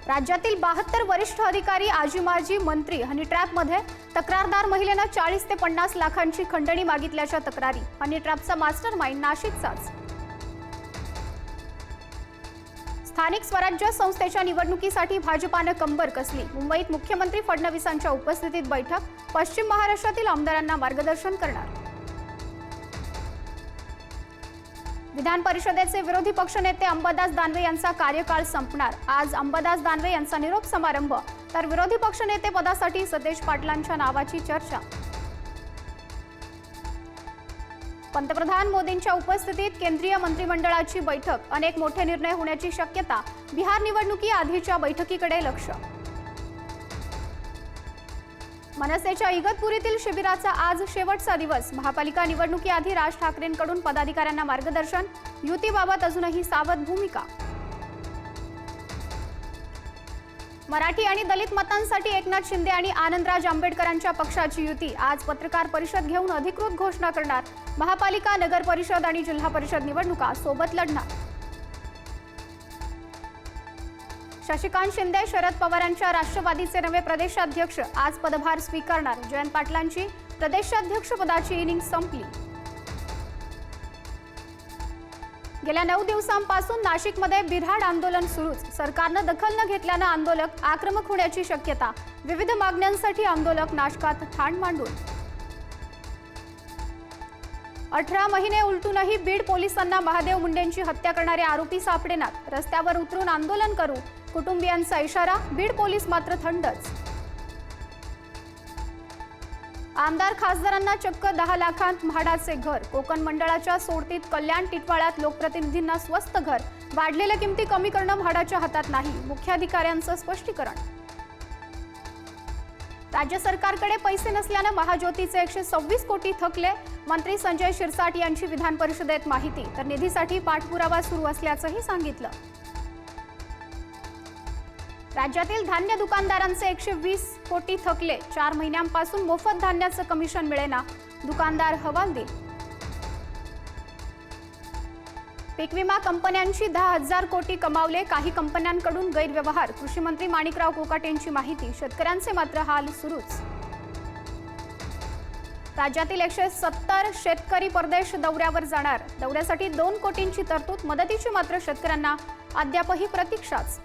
राज्यातील 72 वरिष्ठ अधिकारी आजी माजी मंत्री हनी ट्रॅपमध्ये तक्रारदार महिलेनं 40 ते 50 लाखांची खंडणी मागितल्याच्या तक्रारी। हनी ट्रॅपचा मास्टरमाइंड नाशिकचाच। स्थानिक स्वराज्य संस्थेच्या निवडणुकीसाठी भाजपाने कंबर कसली। मुंबईत मुख्यमंत्री फडणवीसांच्या उपस्थितीत बैठक। पश्चिम महाराष्ट्रातील आमदारांना मार्गदर्शन करणार। विधान परिषदेचे विरोधी पक्षनेते अंबादास दानवे यांचा कार्यकाळ संपणार। आज अंबादास दानवे यांचा निरोप समारंभ, तर विरोधी पक्षनेते पदासाठी सतेज पाटलांच्या नावाची चर्चा। पंतप्रधान मोदींच्या उपस्थितीत केंद्रीय मंत्रिमंडळाची बैठक। अनेक मोठे निर्णय होण्याची शक्यता। बिहार निवडणुकी आधीच्या बैठकीकडे लक्ष। मनसेच्या इगतपुरीतील शिबिराचा आज शेवटचा दिवस। महापालिका निवडणुकीआधी राज ठाकरेंकडून पदाधिकाऱ्यांना मार्गदर्शन। युतीबाबत अजूनही सावध भूमिका। मराठी आणि दलित मतांसाठी एकनाथ शिंदे आणि आनंदराज आंबेडकरांच्या पक्षाची युती। आज पत्रकार परिषद घेऊन अधिकृत घोषणा करणार। महापालिका, नगर परिषद आणि जिल्हा परिषद निवडणुका सोबत लढणार। शशिकांत शिंदे शरद पवारांच्या राष्ट्रवादीचे नवे प्रदेशाध्यक्ष। आज पदभार स्वीकारणार। जयंत पाटलांची प्रदेशाध्यक्षपदाची इनिंग संपली। गेल्या 9 दिवसांपासून नाशिकमध्ये बिऱ्हाड आंदोलन सुरूच। सरकारनं दखल न घेतल्यानं आंदोलक आक्रमक होण्याची शक्यता। विविध मागण्यांसाठी आंदोलक नाशकात ठाण मांडून। 18 महिने उलटूनही बीड पोलिसांना महादेव मुंडेंची हत्या करणारे आरोपी सापडेनात। रस्त्यावर उतरून आंदोलन करू, कुटुंबियांचा इशारा। बीड पोलीस मात्र थंडच। आमदार खासदारांना चक्क 10 लाखांत म्हाडाचे घर। कोकण मंडळाच्या सोडतीत कल्याण टिटवाळ्यात लोकप्रतिनिधींना स्वस्त घर। वाढलेल्या किमती कमी करणं म्हाडाच्या हातात नाही, मुख्याधिकाऱ्यांचं स्पष्टीकरण। राज्य सरकारकडे पैसे नसल्यानं महाज्योतीचे 126 कोटी थकले। मंत्री संजय शिरसाट यांची विधान परिषदेत माहिती, तर निधीसाठी पाठपुरावा सुरू असल्याचंही सांगितलं। राज्यातील धान्य दुकानदारांचे 120 कोटी थकले। 4 महिन्यांपासून मोफत धान्याचं कमिशन मिळेना, दुकानदार हवालदिल। पीक विमा कंपन्यांची 10,000 कोटी कमावले। काही कंपन्यांकडून गैरव्यवहार। कृषी मंत्री माणिकराव कोकाटेंची माहिती। शेतकऱ्यांचे मात्र हाल सुरूच। राज्यातील 170 शेतकरी परदेश दौऱ्यावर जाणार। दौऱ्यासाठी 2 कोटींची तरतूद। मदतीची मात्र शेतकऱ्यांना अद्यापही प्रतीक्षाच।